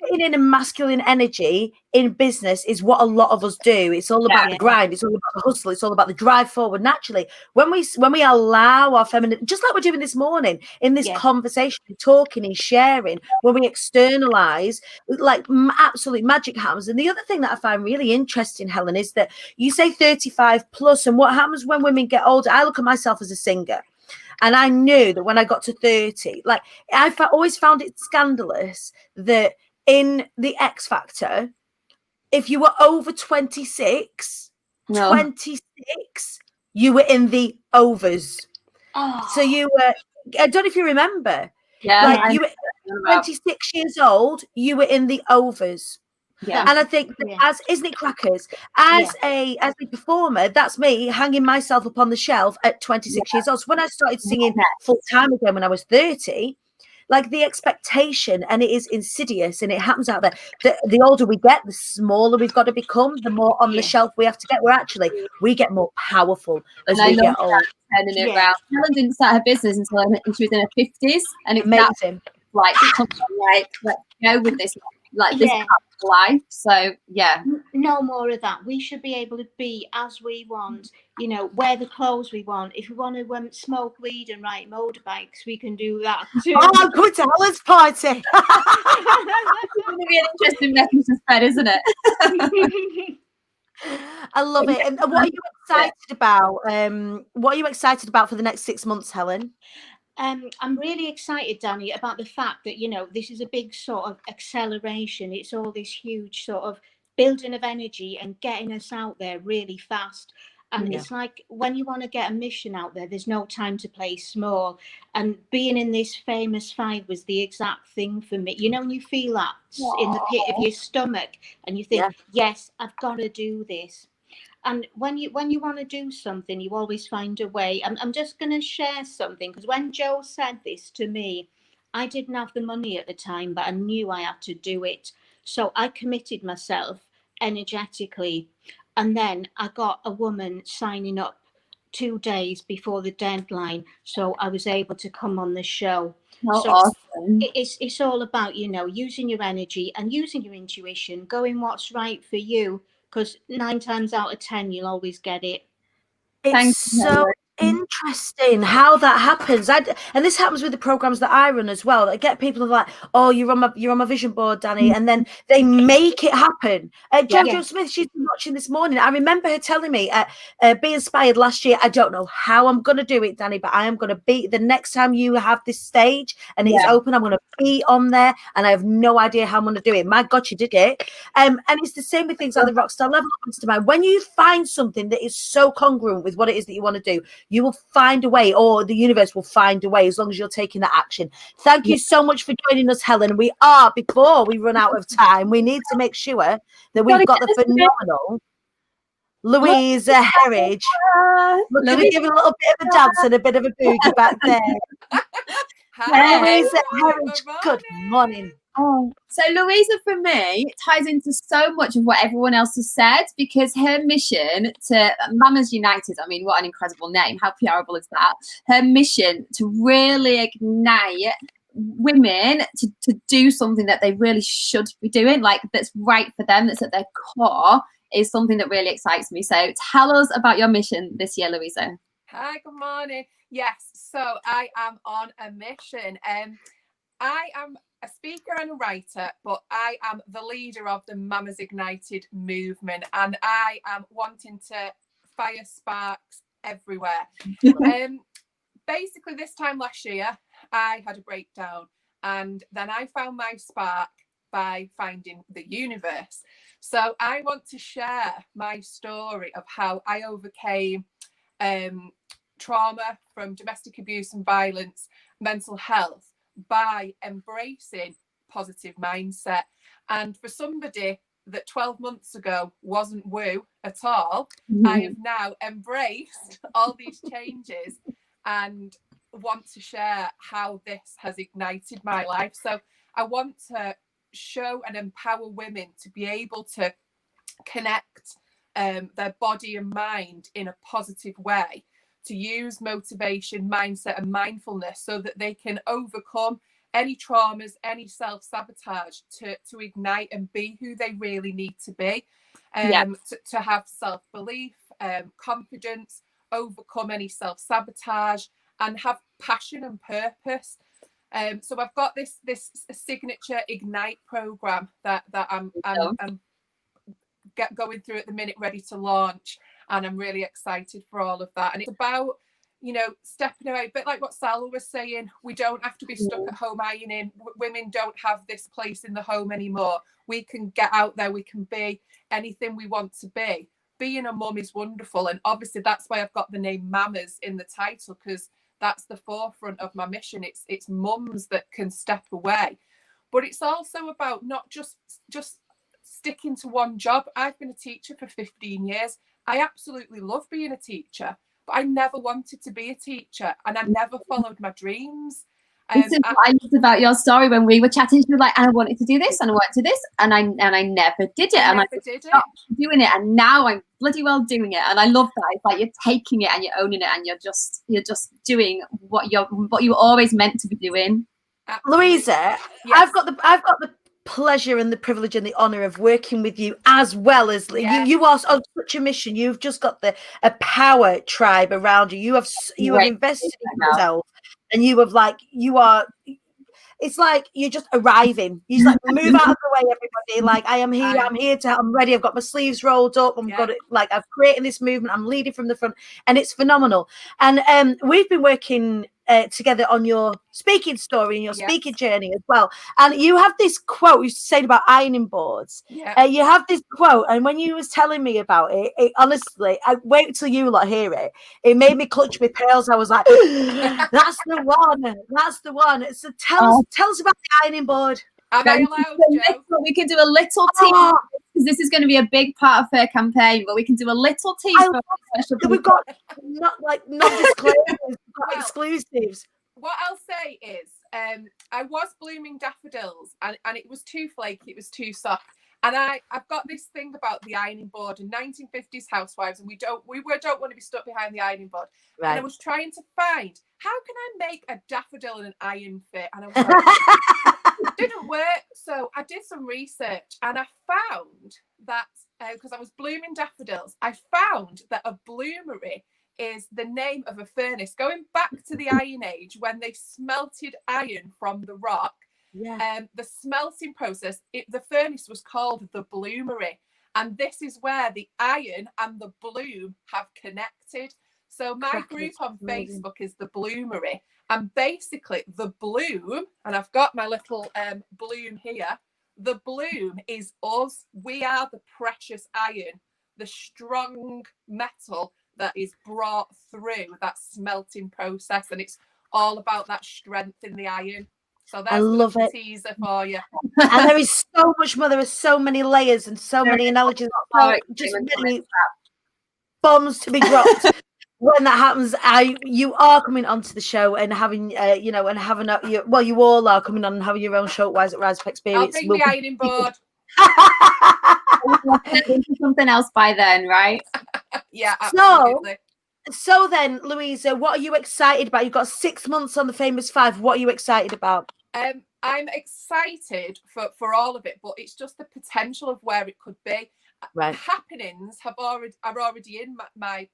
[SPEAKER 2] sitting in a masculine energy in business is what a lot of us do. It's all about the grind. It's all about the hustle. It's all about the drive forward naturally. When we allow our feminine, just like we're doing this morning in this conversation, talking and sharing, when we externalize, like absolute magic happens. And the other thing that I find really interesting, Helen, is that you say 35 plus, and what happens when women get older? I look at myself as a singer. And I knew that when I got to 30, like always found it scandalous that in the X Factor, if you were over 26, you were in the overs. So you were, I don't know if you remember, like you were 26 years old, you were in the overs. And I think that isn't it crackers? As a performer, that's me hanging myself up on the shelf at 26 years old. So when I started singing full time again when I was 30, like the expectation, and it is insidious and it happens out there. The older we get, the smaller we've got to become, the more on the shelf we have to get. We get more powerful as we get older.
[SPEAKER 4] Turning it around. Helen didn't start her business until she was in her 50s, and it's
[SPEAKER 2] amazing.
[SPEAKER 4] Like let's go with this, this life. So
[SPEAKER 8] no more of that. We should be able to be as we want, wear the clothes we want. If we want to smoke weed and ride motorbikes, we can do that too.
[SPEAKER 2] Oh, I'm going to Helen's party.
[SPEAKER 4] It's going to be an interesting message to spread, isn't it?
[SPEAKER 2] I love it. And what are you excited about? What are you excited about for the next 6 months, Helen?
[SPEAKER 8] I'm really excited, Danny, about the fact that, this is a big sort of acceleration. It's all this huge sort of building of energy and getting us out there really fast. And it's like when you want to get a mission out there, there's no time to play small. And being in this famous 5 was the exact thing for me. When you feel that in the pit of your stomach and you think, yes, I've got to do this. And when you want to do something, you always find a way. I'm just going to share something, because when Joe said this to me, I didn't have the money at the time, but I knew I had to do it. So I committed myself energetically. And then I got a woman signing up 2 days before the deadline. So I was able to come on the show.
[SPEAKER 4] Awesome.
[SPEAKER 8] It's all about, using your energy and using your intuition, going what's right for you. Because 9 times out of 10, you'll always get it.
[SPEAKER 2] It's so interesting how that happens. And this happens with the programs that I run as well. That get people like, oh, you're on my vision board, Danny, and then they make it happen. Jojo Smith, she's been watching this morning. I remember her telling me at Be Inspired last year, I don't know how I'm going to do it, Danny, but I am going to be the next time you have this stage and it's open, I'm going to be on there, and I have no idea how I'm going to do it. My God, she did it. And it's the same with things like the Rockstar Level Up Mastermind. When you find something that is so congruent with what it is that you want to do, you will find a way, or the universe will find a way, as long as you're taking that action. Thank you so much for joining us, Helen. Before we run out of time, we need to make sure that we've got the phenomenal Louisa Herridge. We're going to give a little bit of a dance and a bit of a boogie back there. Louisa Herridge, good morning.
[SPEAKER 4] Oh, so Louisa, for me, ties into so much of what everyone else has said, because her mission to Mamas United, I mean, what an incredible name. How PRable is that? Her mission to really ignite women to do something that they really should be doing, like that's right for them, that's at their core, is something that really excites me. So tell us about your mission this year, Louisa.
[SPEAKER 9] Hi, good morning. Yes, so I am on a mission. I am a speaker and a writer, but I am the leader of the Mamas Ignited movement, and I am wanting to fire sparks everywhere. Basically, this time last year, I had a breakdown, and then I found my spark by finding the universe. So I want to share my story of how I overcame trauma from domestic abuse and violence, mental health, by embracing positive mindset. And for somebody that 12 months ago wasn't woo at all, I have now embraced all these changes and want to share how this has ignited my life. So I want to show and empower women to be able to connect their body and mind in a positive way, to use motivation, mindset and mindfulness so that they can overcome any traumas, any self-sabotage, to ignite and be who they really need to be, to have self-belief, confidence, overcome any self-sabotage and have passion and purpose. So I've got this signature Ignite program that I'm going through at the minute, ready to launch, and I'm really excited for all of that. And it's about, you know, stepping away, a bit like what Sala was saying. We don't have to be stuck at home ironing. Women don't have this place in the home anymore. We can get out there, we can be anything we want to be. Being a mum is wonderful, and obviously that's why I've got the name Mamas in the title, because that's the forefront of my mission. It's mums that can step away, but it's also about not just sticking to one job. I've been a teacher for 15 years. I absolutely love being a teacher, but I never wanted to be a teacher, and I never followed my dreams.
[SPEAKER 4] This is what I loved about your story when we were chatting. She was like, and I wanted to do this, and I wanted to do this, and I never did it. I stopped doing it, and now I'm bloody well doing it. And I love that. It's like you're taking it and you're owning it, and you're just doing what you were always meant to be doing.
[SPEAKER 2] Absolutely. Louisa, yes. I've got the pleasure and the privilege and the honor of working with you, as well as you are on such a mission. You've just got a power tribe around you. You have invested in yourself, and it's like you're just arriving. You just like move out of the way, everybody. Like, I am here. I'm ready. I've got my sleeves rolled up. I've created this movement. I'm leading from the front, and it's phenomenal. And we've been working together on your speaking story and your speaking journey as well. And you have this quote you said about ironing boards. You have this quote, and when you was telling me about it, honestly, I wait till you lot hear it. It made me clutch my pearls. I was like, that's the one. That's the one. So tell us about the ironing board.
[SPEAKER 9] Am I allowed, Joe?
[SPEAKER 4] We can do a little tease, because this is going to be a big part of her campaign, but we can do a little tease.
[SPEAKER 2] We've got not disclaimers, we've got exclusives.
[SPEAKER 9] What I'll say is, I was blooming daffodils, and it was too flaky, it was too soft. And I've got this thing about the ironing board and 1950s housewives, and we don't want to be stuck behind the ironing board. Right. And I was trying to find, how can I make a daffodil and an iron fit? And I was like, it didn't work. So I did some research, and I found that, because I was blooming daffodils, I found that a bloomery is the name of a furnace going back to the Iron Age, when they smelted iron from the rock. The smelting process, the furnace was called the bloomery, and this is where the iron and the bloom have connected. So my group on Facebook is the bloomery, and basically the bloom, and I've got my little bloom here, the bloom is us. We are the precious iron, the strong metal that is brought through that smelting process, and it's all about that strength in the iron. So that's a teaser for you.
[SPEAKER 2] And there is so much more. There are so many layers and so many analogies. Just many bombs to be dropped. When that happens, you are coming onto the show and having, you all are coming on and having your own show at Rise Up Experience.
[SPEAKER 9] I'll bring the ironing board.
[SPEAKER 4] Something else by then, right?
[SPEAKER 9] Yeah, absolutely.
[SPEAKER 2] So then, Louisa, what are you excited about? You've got 6 months on the Famous Five. What are you excited about?
[SPEAKER 9] I'm excited for all of it, but it's just the potential of where it could be. Right. Happenings are already in my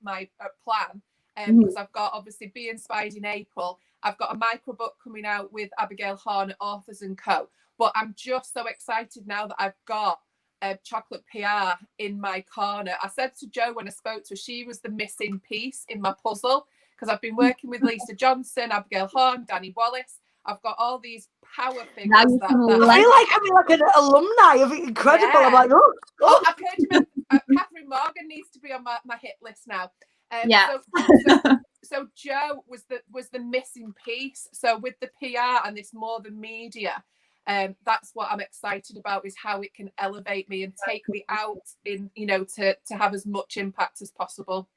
[SPEAKER 9] plan, because I've got, obviously, Be Inspired in April. I've got a micro book coming out with Abigail Horn at Authors & Co. But I'm just so excited now that I've got Chocolate PR in my corner. I said to Jo when I spoke to her, she was the missing piece in my puzzle, because I've been working with Lisa Johnson, Abigail Horn, Danny Wallace. I've got all these power figures. I feel
[SPEAKER 2] like I'm like an alumni of Incredible. Yeah. I'm like,
[SPEAKER 9] I've heard you. Catherine Morgan needs to be on my hit list now. So Jo was the missing piece. So with the PR and this more than media, that's what I'm excited about, is how it can elevate me and take me out in, to have as much impact as possible.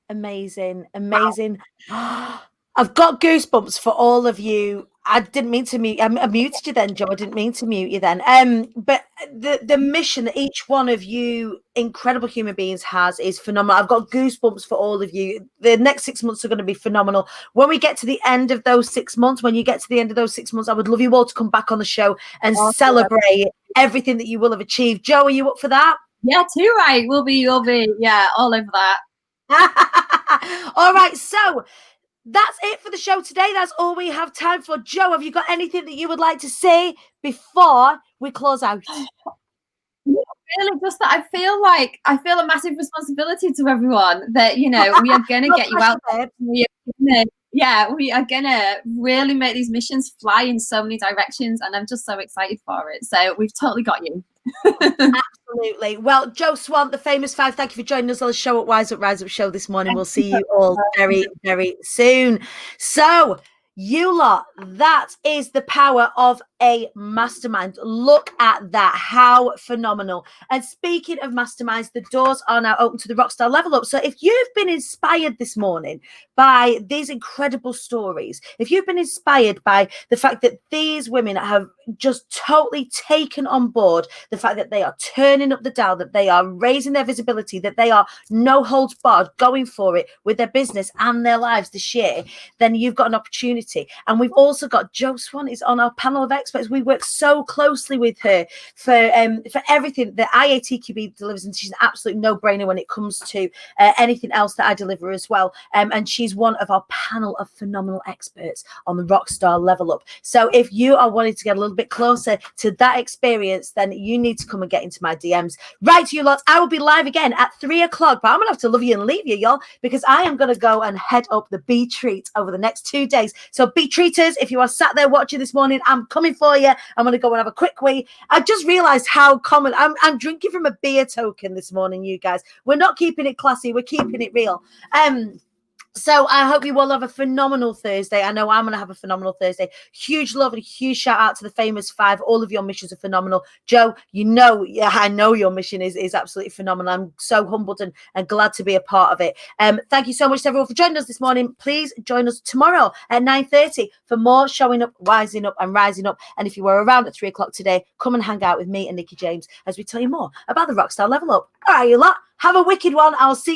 [SPEAKER 2] Amazing. Wow. I've got goosebumps for all of you. I didn't mean to mute. I muted you then, Joe. I didn't mean to mute you then. But the mission that each one of you incredible human beings has is phenomenal. I've got goosebumps for all of you. The next 6 months are going to be phenomenal. When we get to the end of those 6 months, when you get to the end of those 6 months, I would love you all to come back on the show and celebrate everything that you will have achieved. Joe, are you up for that?
[SPEAKER 4] Yeah, too right. We'll be, yeah, all over that.
[SPEAKER 2] All right, so that's it for the show today. That's all we have time for. Joe, have you got anything that you would like to say before we close out?
[SPEAKER 4] Really, just that I feel a massive responsibility to everyone that, you know, we are going to get you out there. We are going to really make these missions fly in so many directions, and I'm just so excited for it. So we've totally got you.
[SPEAKER 2] Absolutely. Well, Joe Swann, the famous five, thank you for joining us on the show at Rise Up Show this morning. We'll see you all very, very soon. So, you lot, that is the power of a mastermind. Look at that. How phenomenal. And speaking of masterminds, the doors are now open to the Rockstar Level Up. So if you've been inspired this morning by these incredible stories, if you've been inspired by the fact that these women have just totally taken on board the fact that they are turning up the dial, that they are raising their visibility, that they are no holds barred going for it with their business and their lives this year, then you've got an opportunity. And we've also got Joe Swann is on our panel of experts. We work so closely with her for everything that IATQB delivers, and she's an absolute no-brainer when it comes to anything else that I deliver as well. And she's one of our panel of phenomenal experts on the Rockstar Level Up. So if you are wanting to get a little bit closer to that experience, then you need to come and get into my DMs. Right, you lot, I will be live again at 3 o'clock, but I'm going to have to love you and leave you, y'all, because I am going to go and head up the Bee Treat over the next 2 days. So Bee Treaters, if you are sat there watching this morning, I'm coming for you. I'm going to go and have a quick wee. I just realized how common I'm drinking from a beer token this morning, you guys. We're not keeping it classy. We're keeping it real. So I hope you all have a phenomenal Thursday. I know I'm going to have a phenomenal Thursday. Huge love and huge shout out to the famous five. All of your missions are phenomenal. Joe, I know your mission is absolutely phenomenal. I'm so humbled and glad to be a part of it. Thank you so much to everyone for joining us this morning. Please join us tomorrow at 9:30 for more Showing Up, Wising Up and Rising Up. And if you were around at 3 o'clock today, come and hang out with me and Nikki James as we tell you more about the Rockstar Level Up. All right, you lot, have a wicked one. I'll see you.